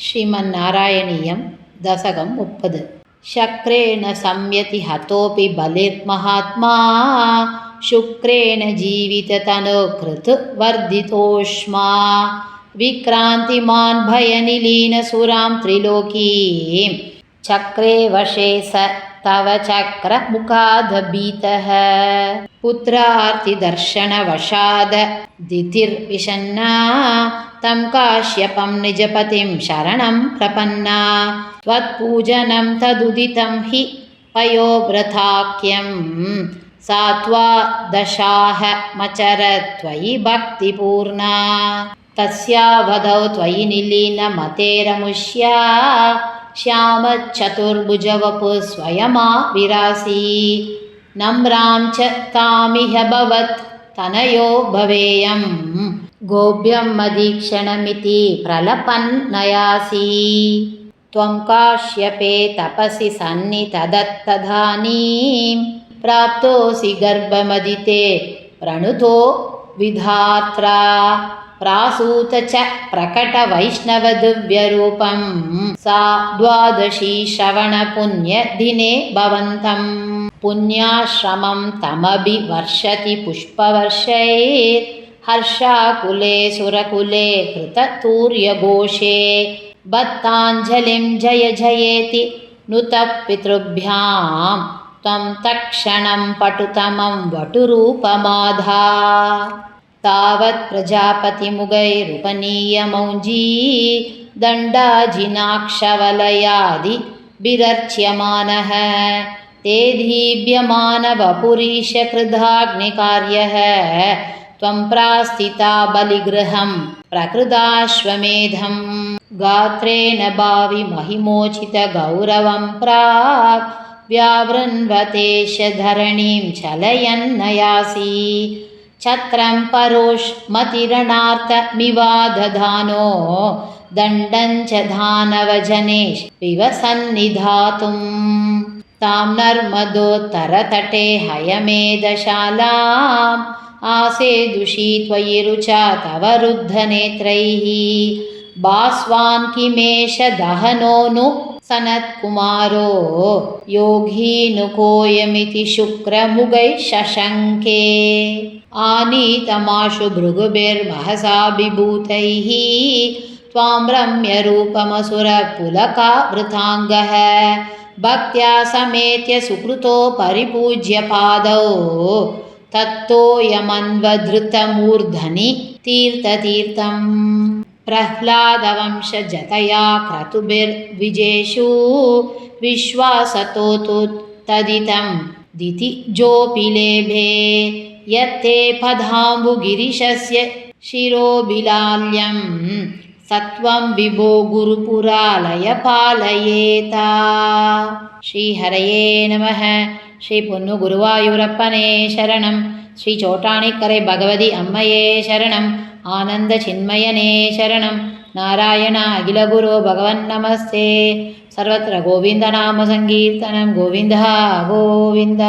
श्रीमन्नारायणीयं दशकं 30। शक्रेण संयति हतोऽपि बलिर्महात्मा शुक्रेण जीविततनुकृत् वर्धितोष्मा विक्रान्तिमान् भयनिलीनसुरां त्रिलोकीं चक्रे वशे स तव चक्रमुखादभीतः पुत्रार्तिदर्शनवशाददितिर्विषण्णा तं काश्यपं निजपतिं शरणं प्रपन्ना त्वत्पूजनं तदुदितं हि पयोव्रताख्यं सा त्वादशाहमचरत् त्वयि भक्तिपूर्णा तस्यावधौ त्वयि निलीनमतेरमुष्या श्यामचतुर्भुजवपुः स्वयमाविरासी नम्रां च तामिह भवत् तनयो भवेयं गोभ्यं मदीक्षणमिति प्रलपन्नयासि त्वं काश्यपे तपसि सन्निधत्तदानीं प्राप्तोऽसि गर्भमदिते प्रणुतो विधात्रा प्रासूत च प्रकटवैष्णवदिव्यरूपं सा द्वादशी श्रवणपुण्यदिने भवन्तं पुण्याश्रमं तमभिवर्षति पुष्पवर्षैर्हर्षाकुले सुरकुले कृततूर्यघोषे बद्धाञ्जलिं जय जयेति नुतः पितृभ्यां त्वं तत्क्षणं पटुतमं वटुरूपमाधा तावत् प्रजापतिमुगैरुपनीयमौञ्जी दण्डाजिनाक्षवलयादिभिरर्च्यमानः ते दीप्यमानवपुरीशकृदाग्निकार्यः त्वं प्रास्थिता बलिगृहं प्रकृदाश्वमेधं गात्रेण भावि महिमोचितगौरवं प्राक् व्यावृण्वतेश धरणीं चलयन्नयासि छत्रं परोष्मतिरणार्थमिवादधानो दण्डं च दानवजनेष्विव सन्निधातुं तां नर्मदोत्तरतटे हयमेधशालाम् आसेदुषी त्वयि रुचा तव रुद्धनेत्रैः भास्वान् किमेष दहनो नु सनत्कुमारो योगीनुकोऽयमिति शुक्रमुगैः शशङ्के आनीतमाशु भृगुभिर्महसाभिभूतैः त्वां रम्यरूपमसुरपुलकावृताङ्गः भक्त्या समेत्य सुकृतो परिपूज्य पादौ तत्तोऽयमन्वधृतमूर्धनि तीर्थतीर्थं प्रह्लादवंशजतया क्रतुभिर्द्विजेषु विश्वासतो तु तदितं दितिजोऽपि यत्ते पदाम्बुगिरिशस्य शिरोभिलाल्यं सत्वं विभो गुरुपुरालय पालयेता। श्रीहरये नमः। श्री पोन्नु गुरुवायूरप्पने शरणं। श्री चोटाणिक्करे भगवति अम्मये शरणं। आनंद चिन्मयने शरणं। नारायण अखिलगुरो भगवन्नमस्ते। सर्वत्र गोविंद नाम संकीर्तनं। गोविंद गोविंद।